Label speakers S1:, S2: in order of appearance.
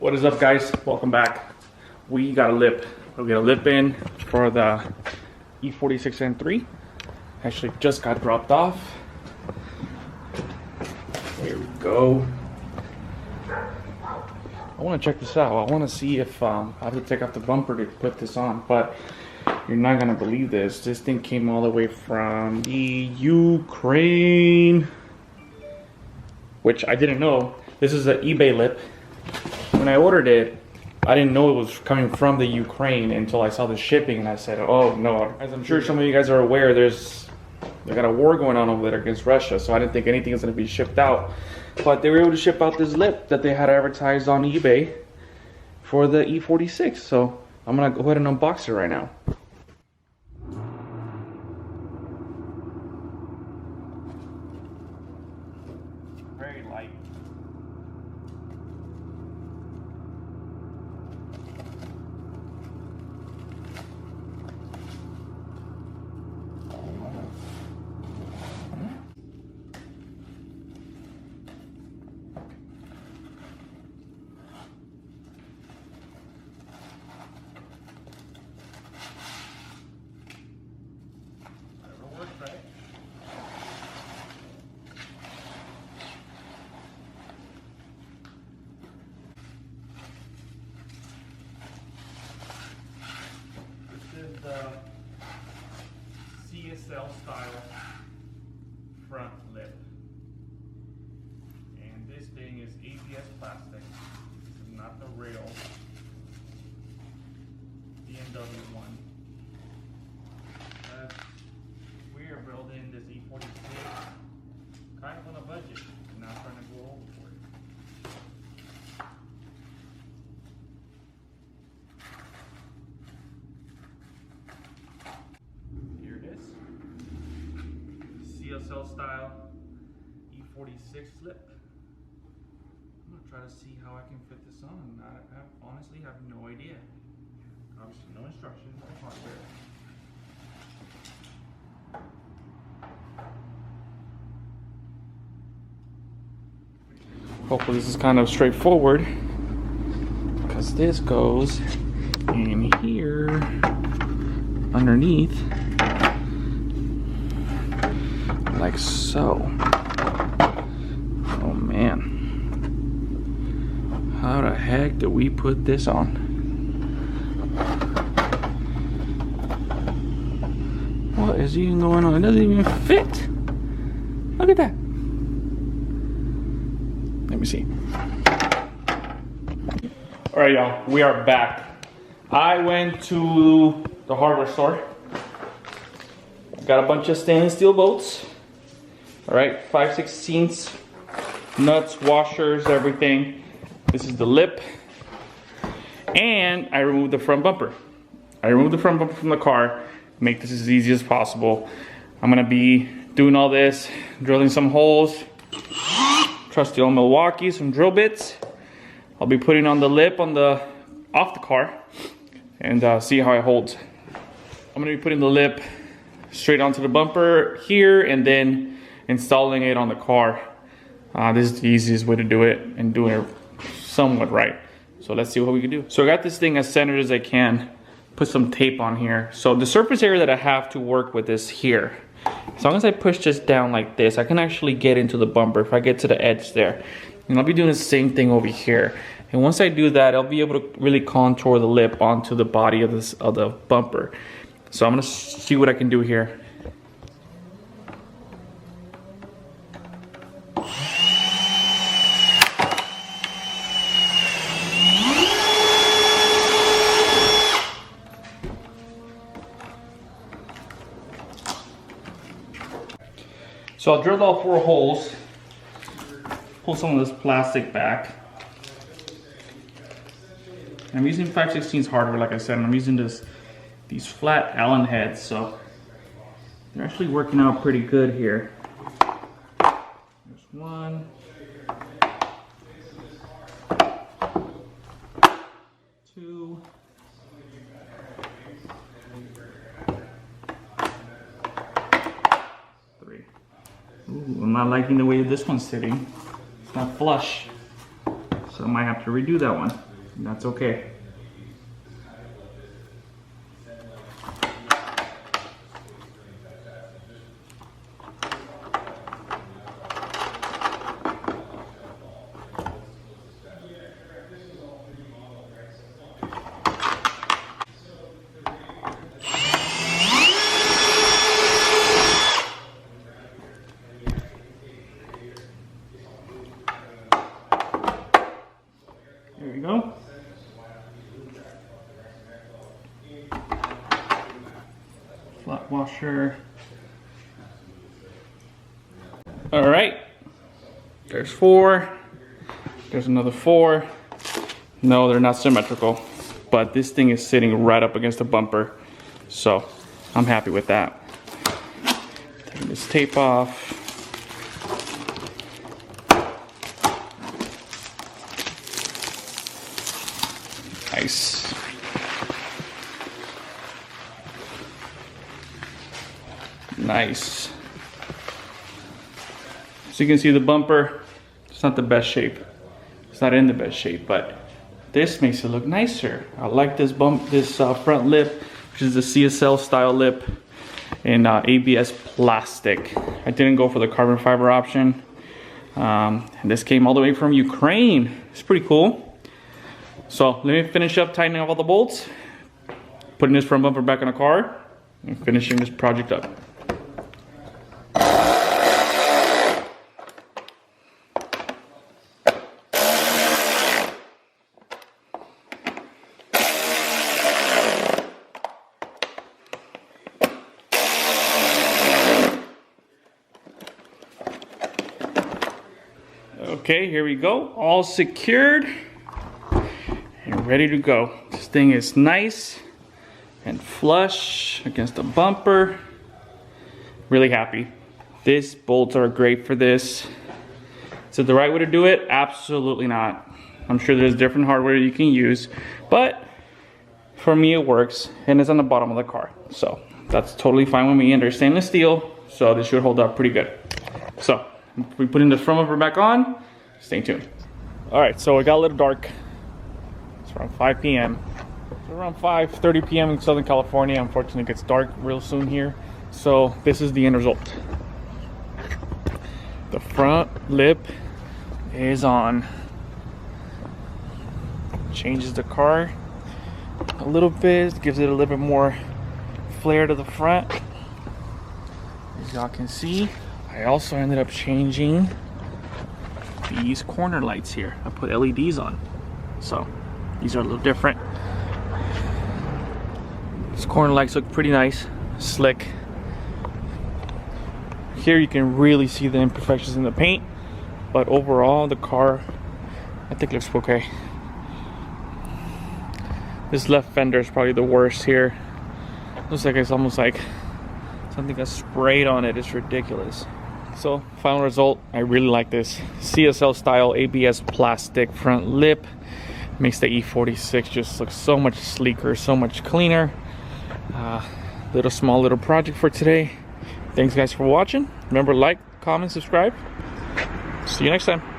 S1: What is up, guys? Welcome back. We got a lip. We got a lip in for the E46 N3. Actually just got dropped off. Here we go. I want to check this out. I want to see if I have to take off the bumper to put this on, but you're not gonna believe this. This thing came all the way from the Ukraine, which I didn't know. This is an eBay lip. When I ordered it, I didn't know it was coming from the Ukraine until I saw the shipping, and I said, "Oh no!" As I'm sure some of you guys are aware, they got a war going on over there against Russia, so I didn't think anything was gonna be shipped out. But they were able to ship out this lip that they had advertised on eBay for the E46. So I'm gonna go ahead and unbox it right now. Very light. The CSL style front lip, and this thing is ABS plastic. This is not the real BMW one. We are building this E46 kind of on a budget, not trying to go overboard. CSL style E46 lip. I'm gonna try to see how I can fit this on. I honestly have no idea. Obviously, no instructions, no hardware. Hopefully, this is kind of straightforward because this goes in here underneath. Like so. Oh man. How the heck do we put this on? What is even going on? It doesn't even fit. Look at that. Let me see. Alright, y'all. We are back. I went to the hardware store. Got a bunch of stainless steel bolts. Alright, 5/16 nuts, washers, everything. This is the lip. And I removed the front bumper. I removed the front bumper from the car. Make this as easy as possible. I'm gonna be doing all this, drilling some holes. Trusty old Milwaukee, some drill bits. I'll be putting on the lip on off the car and see how it holds. I'm gonna be putting the lip straight onto the bumper here and then installing it on the car. This is the easiest way to do it and doing it somewhat right. So let's see what we can do. So I got this thing as centered as I can. Put some tape on here. So the surface area that I have to work with is here. As long as I push this down like this, I can actually get into the bumper if I get to the edge there. And I'll be doing the same thing over here. And once I do that, I'll be able to really contour the lip onto the body of the bumper. So I'm gonna see what I can do here. So I drilled all 4 holes, pull some of this plastic back. I'm using 5/16 hardware, like I said, and I'm using these flat Allen heads, so they're actually working out pretty good here. There's one. 2. Ooh, I'm not liking the way this one's sitting. It's not flush, so I might have to redo that one. And that's okay. There we go. Flat washer. All right. There's 4. There's another 4. No, they're not symmetrical, but this thing is sitting right up against the bumper, so I'm happy with that. Taking this tape off. Nice. Nice. So you can see the bumper, it's not the best shape. It's not in the best shape, but this makes it look nicer. I like this front lip, which is the CSL style lip in ABS plastic. I didn't go for the carbon fiber option. And this came all the way from Ukraine. It's pretty cool. So let me finish up tightening up all the bolts, putting this front bumper back in the car, and finishing this project up. Okay, here we go, all secured and ready to go. This thing is nice and flush against the bumper. Really happy. These bolts are great for this. Is it the right way to do it? Absolutely not. I'm sure there's different hardware you can use, but for me it works, and it's on the bottom of the car. So that's totally fine with me, and they're stainless steel, so this should hold up pretty good. So we're putting the front bumper back on. Stay tuned. All right, so it got a little dark. It's around 5 p.m. It's around 5:30 p.m. in Southern California. Unfortunately, it gets dark real soon here. So this is the end result. The front lip is on. Changes the car a little bit, gives it a little bit more flair to the front. As y'all can see, I also ended up changing these corner lights here. I put LEDs on, so these are a little different. These corner lights look pretty nice, slick. Here you can really see the imperfections in the paint, but overall the car I think looks okay. This left fender is probably the worst here. Looks like it's almost like something got sprayed on it. It's ridiculous. So final result, I really like this CSL style ABS plastic front lip. Makes the E46 just look so much sleeker, so much cleaner. Small little project for today. Thanks guys for watching. Remember, like, comment, subscribe. See you next time.